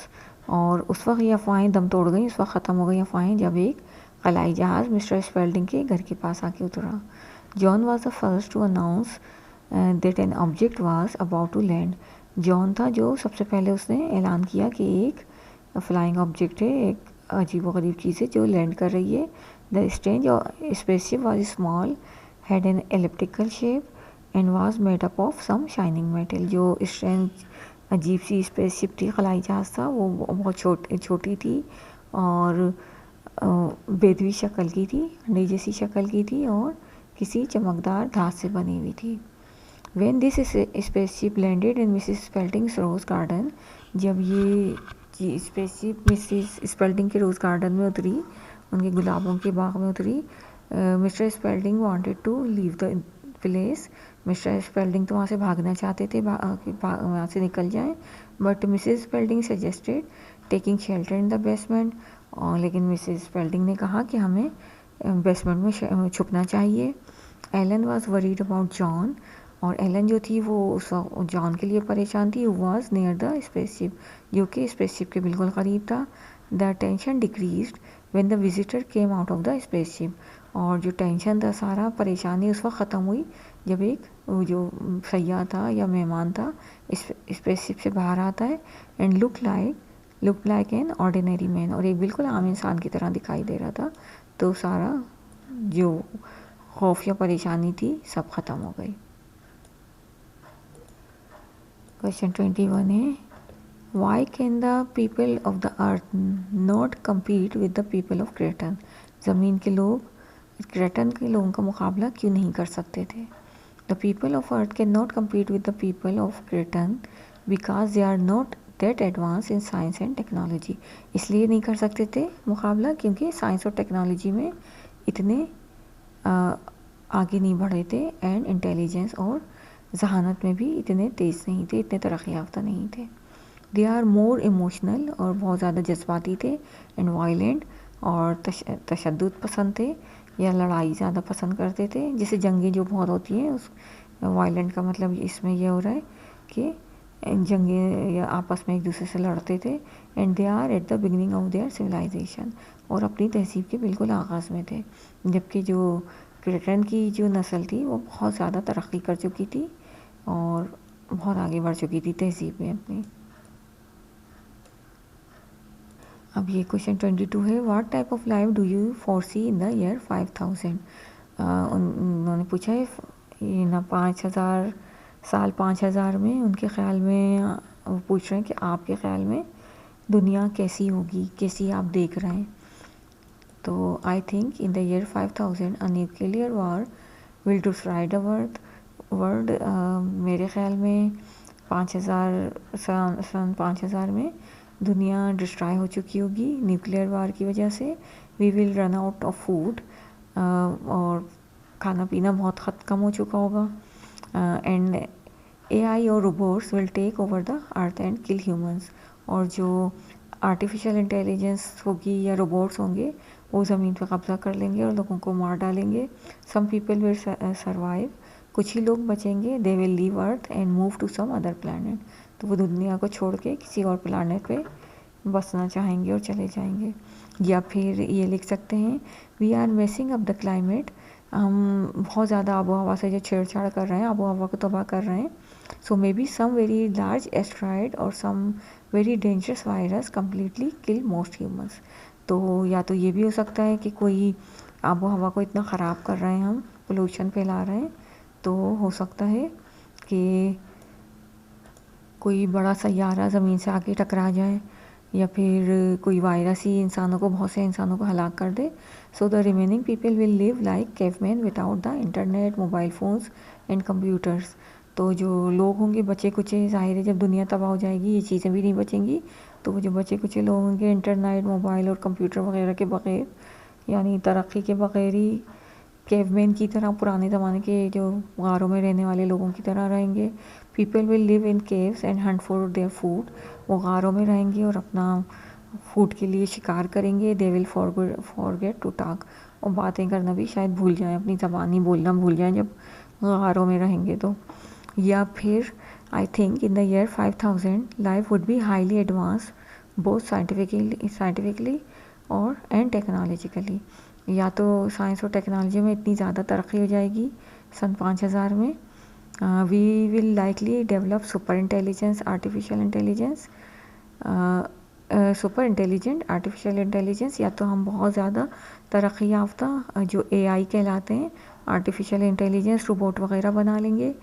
Speaker 1: और उस वक्त ये अफवाहें दम तोड़ गई, उस वक्त ख़त्म हो गई अफवाहें जब एक खलाई जहाज़ मिस्टर स्पेल्डिंग के घर के पास आके उतरा। John was the first to announce that an object was about to land, John था जो सबसे पहले उसने ऐलान किया कि एक फ्लाइंग ऑब्जेक्ट है, एक अजीब व गरीब चीज़ है जो लैंड कर रही है। The strange spaceship was small, had an elliptical shape and was made up of some shining metal, जो स्ट्रेंज अजीब सी स्पेसशिप थी, खलाई जहाज़ था, वो बहुत छोटी थी और बेदवी शक्ल की थी, अंडे जैसी शक्ल की थी, और किसी चमकदार धात से बनी हुई थी। When this spaceship landed in Mrs Spalding's rose garden, जब ये स्पेसशिप मिसिस स्पेल्टिंग के रोज़ गार्डन में उतरी, उनके गुलाबों के बाग में उतरी, Mr Spalding wanted to leave the place, Mr Spalding तो वहाँ से भागना चाहते थे, वहाँ से निकल जाएं, but Mrs Spalding suggested taking shelter in the basement, और लेकिन मिसिस स्पेल्टिंग ने कहा कि हमें बेसमेंट में छुपना चाहिए। Ellen was worried about John, और एलन जो थी वो उस जॉन के लिए परेशान थी। वॉज नियर द स्पेसशिप, जो कि स्पेसशिप के बिल्कुल करीब था। The tension decreased when the visitor came out of the spaceship, और जो टेंशन था, सारा परेशानी उस वक्त ख़त्म हुई जब एक जो सयाह था या मेहमान था स्पेसशिप से बाहर आता है, and look like an ordinary man, और एक बिल्कुल आम इंसान की तरह दिखाई दे रहा था। तो सारा जो खौफ या परेशानी थी सब ख़त्म हो गई। क्वेश्चन 21 है, why can the people of the earth not compete with the people of Kreton, ज़मीन के लोग क्रेटन के लोगों का मुकाबला क्यों नहीं कर सकते थे। The people of earth can not compete with the people of Kreton because they are not that advance in science and technology, इसलिए नहीं कर सकते थे मुकाबला क्योंकि साइंस और टेक्नोलॉजी में इतने आगे नहीं बढ़े थे, एंड इंटेलिजेंस और जहानत में भी इतने तेज़ नहीं थे, इतने तरक्की याफ्ता नहीं थे। दे आर मोर इमोशनल, और बहुत ज़्यादा जज्बाती थे, एंड वायलेंट, और तशद्दुद पसंद थे, या लड़ाई ज़्यादा पसंद करते थे, जैसे जंगें जो बहुत होती हैं। उस वायलेंट का मतलब इसमें यह हो रहा है कि जंगें या आपस में एक दूसरे से लड़ते थे। And they are at the beginning of their civilization, और अपनी तहजीब के बिल्कुल आगाज़ में थे, जबकि जो क्रेटन की जो नस्ल थी वो बहुत ज़्यादा तरक्की कर चुकी थी और बहुत आगे बढ़ चुकी थी तहजीब में अपनी। अब ये क्वेश्चन 22 है, what type of life do you foresee in the year 5000, उन्होंने पूछा है ये ना 5000 साल 5000 में उनके ख़्याल में वो पूछ रहे हैं कि आपके ख़्याल में दुनिया कैसी होगी, कैसी आप देख रहे हैं। तो I think in the year 5000 a nuclear war will destroy the world. मेरे ख़्याल में 5000 सन 5000 में दुनिया डिस्ट्रॉय हो चुकी होगी न्यूक्लियर वार की वजह से। We will run out of food, और खाना पीना बहुत कम हो चुका होगा। एंड एआई और robots will take over the earth and kill humans. और जो आर्टिफिशियल इंटेलिजेंस होगी या रोबोट्स होंगे वो ज़मीन पर कब्जा कर लेंगे और लोगों को मार डालेंगे। सम पीपल विल सर्वाइव, कुछ ही लोग बचेंगे। They will leave earth and move to some other planet, तो वो दुनिया को छोड़ के किसी और प्लैनेट पे बसना चाहेंगे और चले जाएंगे। या फिर ये लिख सकते हैं we are messing up the climate, हम बहुत ज़्यादा आबो हवा से जो छेड़छाड़ कर रहे हैं, आबो हवा को तबाह कर रहे हैं। So maybe some very large asteroid और some very dangerous virus completely kill most humans. तो या तो ये भी हो सकता है कि कोई आबो हवा को इतना ख़राब कर रहे हैं, हम पोल्यूशन फैला रहे हैं, तो हो सकता है कि कोई बड़ा सैयारा ज़मीन से आके टकरा जाए, या फिर कोई वायरस ही बहुत से इंसानों को हलाक कर दे। So the remaining people will live like caveman without the internet, mobile phones and computers. तो जो लोग होंगे बचे कुचे, ज़ाहिर है जब दुनिया तबाह हो जाएगी ये चीज़ें भी नहीं बचेंगी, तो वो जो बचे कुचे लोग होंगे इंटरनेट, मोबाइल और कंप्यूटर वगैरह के बग़ैर, यानी तरक्की के बग़ैर ही केवमैन की तरह, पुराने ज़माने के जो गारों में रहने वाले लोगों की तरह रहेंगे। People will live in caves and Hunt for their food, वो गारों में रहेंगे और अपना फूड के लिए शिकार करेंगे। They will forget to talk, और बातें करना भी शायद भूल जाएं, अपनी ज़बानी बोलना भूल जाएं जब गारों में रहेंगे तो। या फिर I think in the year 5000 life would be highly advance both scientifically और एंड टेक्नोलॉजिकली। या तो साइंस और टेक्नोलॉजी में इतनी ज़्यादा तरक्की हो जाएगी सन 5000 में। We will likely develop super intelligence artificial intelligence, super intelligent artificial intelligence, या तो हम बहुत ज़्यादा तरक्की याफ्ता जो एआई कहलाते हैं आर्टिफिशियल इंटेलिजेंस रोबोट वगैरह बना लेंगे।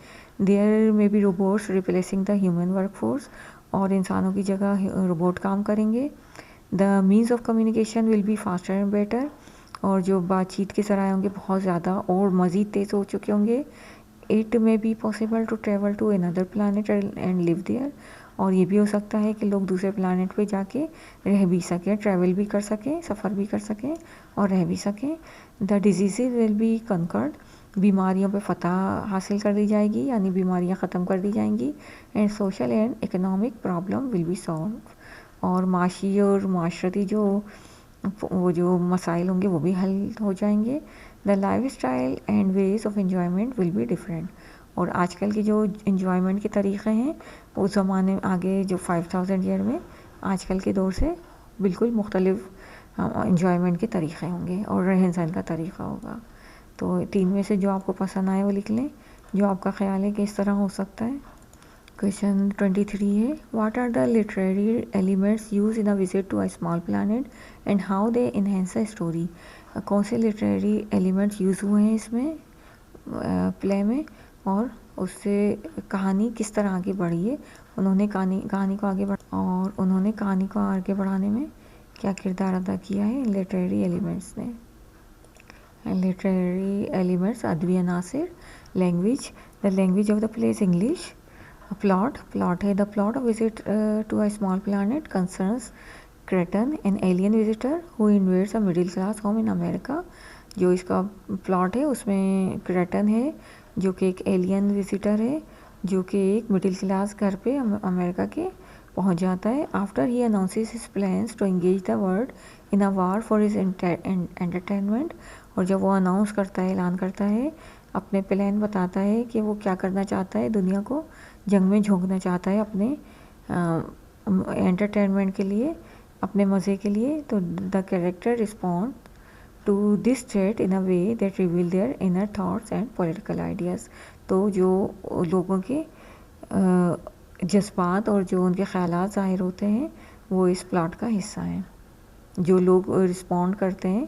Speaker 1: There may be robots replacing the human workforce, और इंसानों की जगह रोबोट काम करेंगे। The means of communication will be faster and better, और जो बातचीत के ज़राए होंगे बहुत ज़्यादा और मज़ीद तेज़ हो चुके होंगे। It may be possible to travel to another planet and live there, और ये भी हो सकता है कि लोग दूसरे प्लानट पे जाके रह भी सकें, ट्रैवल भी कर सकें, सफ़र भी कर सकें और रह भी सकें। The disease will be conquered, बीमारियों पे फतह हासिल कर दी जाएगी, यानी बीमारियां ख़त्म कर दी जाएंगी। And social and economic problem will be solve, और माशी और माशरती वो जो मसाइल होंगे वो भी हल हो जाएंगे। The life style and ways of enjoyment will be different, और आजकल के जो इन्जॉयमेंट के तरीक़े हैं उस ज़माने में आगे जो 5000 ईयर में आजकल के दौर से बिल्कुल मुख्तलिफ इन्जॉयमेंट के तरीक़े होंगे और रहन सहन का तरीक़ा होगा। तो 3 में से जो आपको पसंद आए वो लिख लें, जो आपका ख्याल है कि इस तरह हो सकता है। क्वेश्चन 23 है what are the literary elements use in a visit to a small planet and how they enhance a story. कौन से लिटरेरी एलिमेंट्स यूज़ हुए हैं इसमें प्ले में, और उससे कहानी किस तरह आगे बढ़ी है, उन्होंने कहानी को आगे और उन्होंने कहानी को आगे बढ़ाने में क्या किरदार अदा किया है लिटरेरी एलिमेंट्स ने। लिटरेरी एलिमेंट्स अदबी अनासिर। Language, the language of the play is English. Plot है the plot of Visit to a small Planet concerns Kreton an alien visitor who invades a middle class home in America. जो इसका plot है उसमें क्रेटन है जो कि एक alien visitor है जो कि एक मिडिल क्लास घर पे अमेरिका के पहुंच जाता है। After he announces his plans to engage the world in a war for his entertainment, और जब वो अनाउंस करता है, ऐलान करता है, अपने प्लान बताता है कि वो क्या करना चाहता है, दुनिया को जंग में झोंकना चाहता है अपने एंटरटेनमेंट के लिए, अपने मज़े के लिए। तो the character respond to this threat in a way that reveal their inner thoughts and political ideas. तो जो लोगों के जज्बात और जो उनके ख़यालात ज़ाहिर होते हैं वो इस प्लॉट का हिस्सा हैं। जो लोग रिस्पॉन्ड करते हैं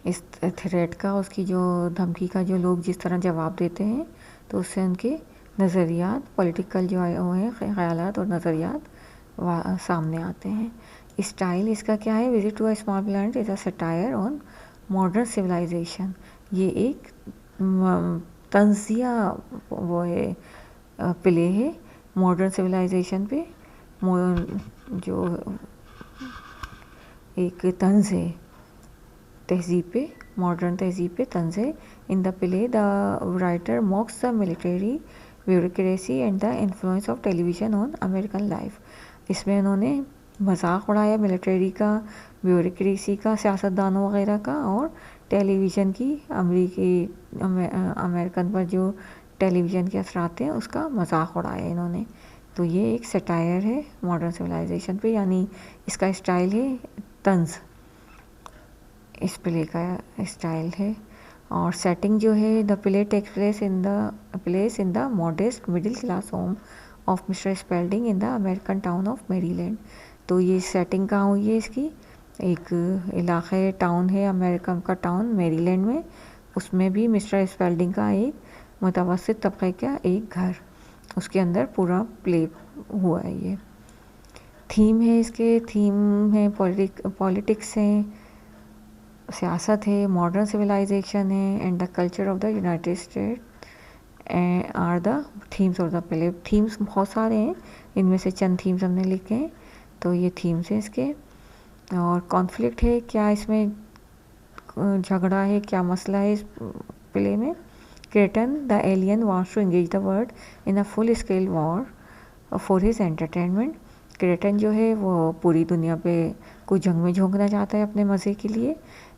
Speaker 1: इस थ्रेट का, उसकी जो धमकी का जो लोग जिस तरह जवाब देते हैं, तो उससे उनके नज़रियात, पॉलिटिकल जो हैं ख़यालात और नज़रियात सामने आते हैं। स्टाइल इसका क्या है? Visit to a small planet is a satire on modern civilization. ये एक तंज़िया वो है, प्ले है मॉडर्न सिविलाइजेशन पे, जो एक तंज़ है तहज़ीब पे, मॉडर्न तहज़ीब पे तंज़ है। इन the play the writer मॉक्स the military bureaucracy and the influence of television on American life. इसमें उन्होंने मजाक उड़ाया मिलिट्री का, ब्यूरोक्रेसी का, सियासतदानों वगैरह का, और टेलीविज़न की अमेरिकन पर जो टेलीविज़न के असरात हैं उसका मजाक उड़ाया इन्होंने। तो ये एक सटायर है मॉडर्न सिविलाइजेशन पे, यानी इसका स्टाइल है तंज़, इस प्ले का स्टाइल है। और सेटिंग जो है, the play takes place in the modest middle class home of mister Spalding in the American town of Maryland. तो ये सेटिंग कहाँ हुई है इसकी? एक इलाक़े टाउन है अमेरिका का टाउन मैरीलैंड में, उसमें भी मिस्टर स्पेल्डिंग का एक मुतवस्सित तबके का एक घर, उसके अंदर पूरा प्ले हुआ है। ये थीम है, इसके थीम है पॉलिटिक्स है, सियासत है, मॉडर्न सिविलाइजेशन है, and the culture of the United State are the themes of the play. Themes बहुत सारे हैं, इनमें से चंद थीम्स हमने लिखे हैं। तो ये थीम्स हैं इसके। और कॉन्फ्लिक्ट है, क्या इसमें झगड़ा है, क्या मसला है इस प्ले में? Kreton the alien wants to engage the world in a full scale war for his entertainment. Kreton जो है वो पूरी दुनिया पे कोई जंग में झोंकना चाहता है अपने मज़े के लिए,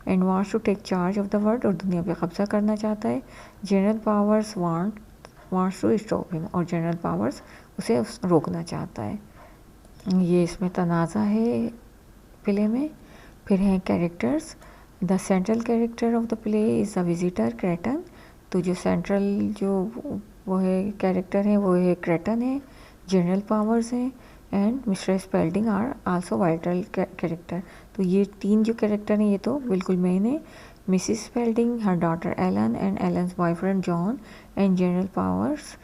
Speaker 1: and wants to take charge of the world, और दुनिया पे कब्जा करना चाहता है। General Powers wants to stop him, और जनरल पावर्स उसे रोकना चाहता है। ये इसमें तनाज़ा है प्ले में। फिर हैं characters. The central character of the play is the visitor क्रेटन। तो जो सेंट्रल जो वो है कैरेक्टर है वो है क्रेटन है। जनरल पावर्स हैं and Mr Spalding are also vital character. तो ये तीन जो कैरेक्टर हैं ये तो बिल्कुल मेन है। Mrs Spalding, her daughter Ellen and Ellen's boyfriend John and General Powers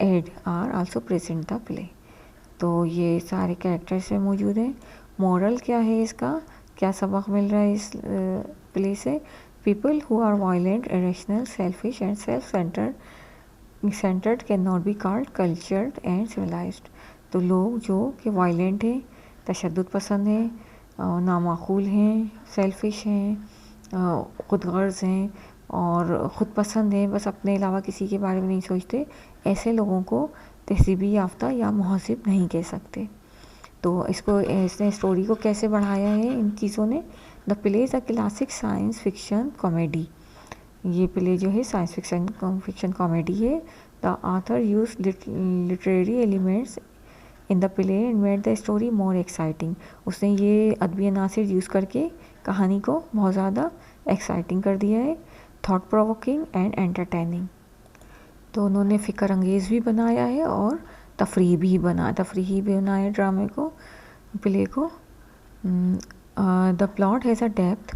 Speaker 1: aide are also present the play. तो ये सारे कैरेक्टर्स में मौजूद हैं। मॉरल क्या है इसका, क्या सबक मिल रहा है इस प्ले से? People who are violent, irrational, selfish and self centered can not be called cultured and civilized. तो लोग जो कि वायलेंट हैं, तशद्दुद पसंद हैं, नामाकूल हैं, सेल्फिश हैं, खुदगर्ज़ हैं और ख़ुद पसंद हैं, बस अपने अलावा किसी के बारे में नहीं सोचते, ऐसे लोगों को तहज़ीबी याफ्ता या मुहज़्ज़िब नहीं कह सकते। तो इसने स्टोरी को कैसे बढ़ाया है इन चीज़ों ने? The play is a classic science fiction comedy. ये प्ले जो है साइंस फिक्शन कॉमेडी है। The author use literary elements in the play and made the story more exciting. उसने ये अदबी अनासिर यूज़ करके कहानी को बहुत ज़्यादा एक्साइटिंग कर दिया है, थॉट प्रोवोकिंग एंड एंटरटेनिंग। तो उन्होंने फ़िक्र अंगेज़ भी बनाया है और तफरीही भी बनाया ड्रामे को, प्ले को। The plot has a depth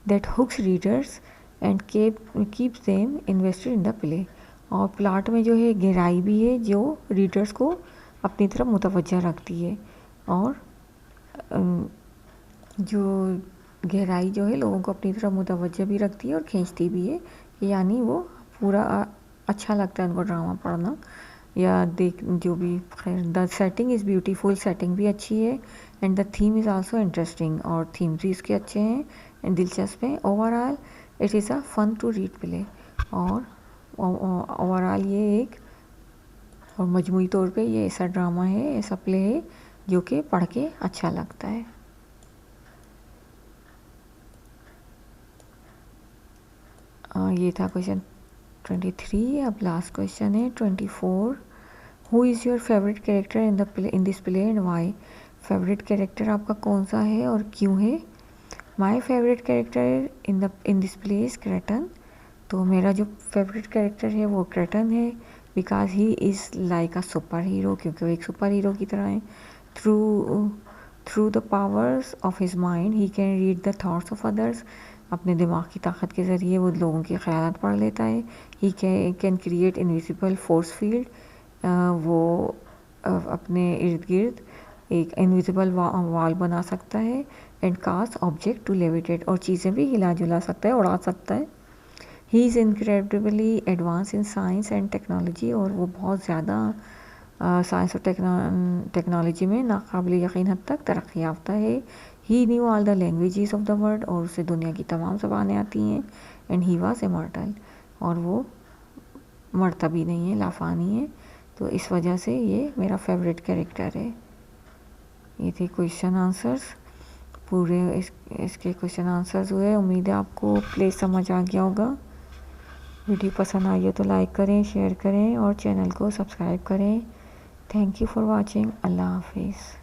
Speaker 1: that hooks readers and keeps them invested in the play. और प्लॉट में जो है गहराई भी है जो रीडर्स को अपनी तरफ मुतवज्जा रखती है, और जो गहराई जो है लोगों को अपनी तरफ मुतवज्जा भी रखती है और खींचती भी है, यानी वो पूरा अच्छा लगता है उनको ड्रामा पढ़ना या देख जो भी। खैर, the setting is beautiful, setting भी अच्छी है, and the theme is also interesting, और थीम भी इसके अच्छे हैं एंड दिलचस्प हैं। Overall it is a fun to read play. और ओवरऑल ये एक और मजमूई तौर पे ये ऐसा ड्रामा है, ऐसा प्ले है जो कि पढ़ के अच्छा लगता है। ये था क्वेश्चन 23। अब लास्ट क्वेश्चन है 24। Who is your favourite character in this play and why? Favourite character आपका कौन सा है और क्यों है? My favourite character in this play is Kreton. तो मेरा जो फेवरेट कैरेक्टर है वो क्रेटन है, because he is like a super hero, क्योंकि वो एक सुपर हीरो की तरह है। Through the powers of his mind he can read the thoughts of others. अपने दिमाग की ताकत के ज़रिए वो लोगों की ख़यालात पढ़ लेता है। He can create invisible force field, वो अपने इर्द गिर्द एक इनविजिबल वॉल बना सकता है। And cast object to levitate, और चीज़ें भी हिला जुला सकता है, उड़ा सकता है। He is incredibly advance in science and technology, और वो बहुत ज़्यादा साइंस और टेक्नोलॉजी में नाकाबिल यकीन हद तक तरक्की याफ्ता है। He knew all the languages of the world, और उसे दुनिया की तमाम ज़बानें आती हैं। एंड ही वाज इमॉर्टल, और वो मरता भी नहीं है, लाफानी है। तो इस वजह से ये मेरा फेवरेट कैरेक्टर है। ये थे क्वेश्चन आंसर्स, पूरे इसके क्वेश्चन आंसर्स हुए। उम्मीद है आपको प्ले समझ आ गया होगा। वीडियो पसंद आई हो तो लाइक करें, शेयर करें और चैनल को सब्सक्राइब करें। Thank you for watching. अल्लाह हाफिज़।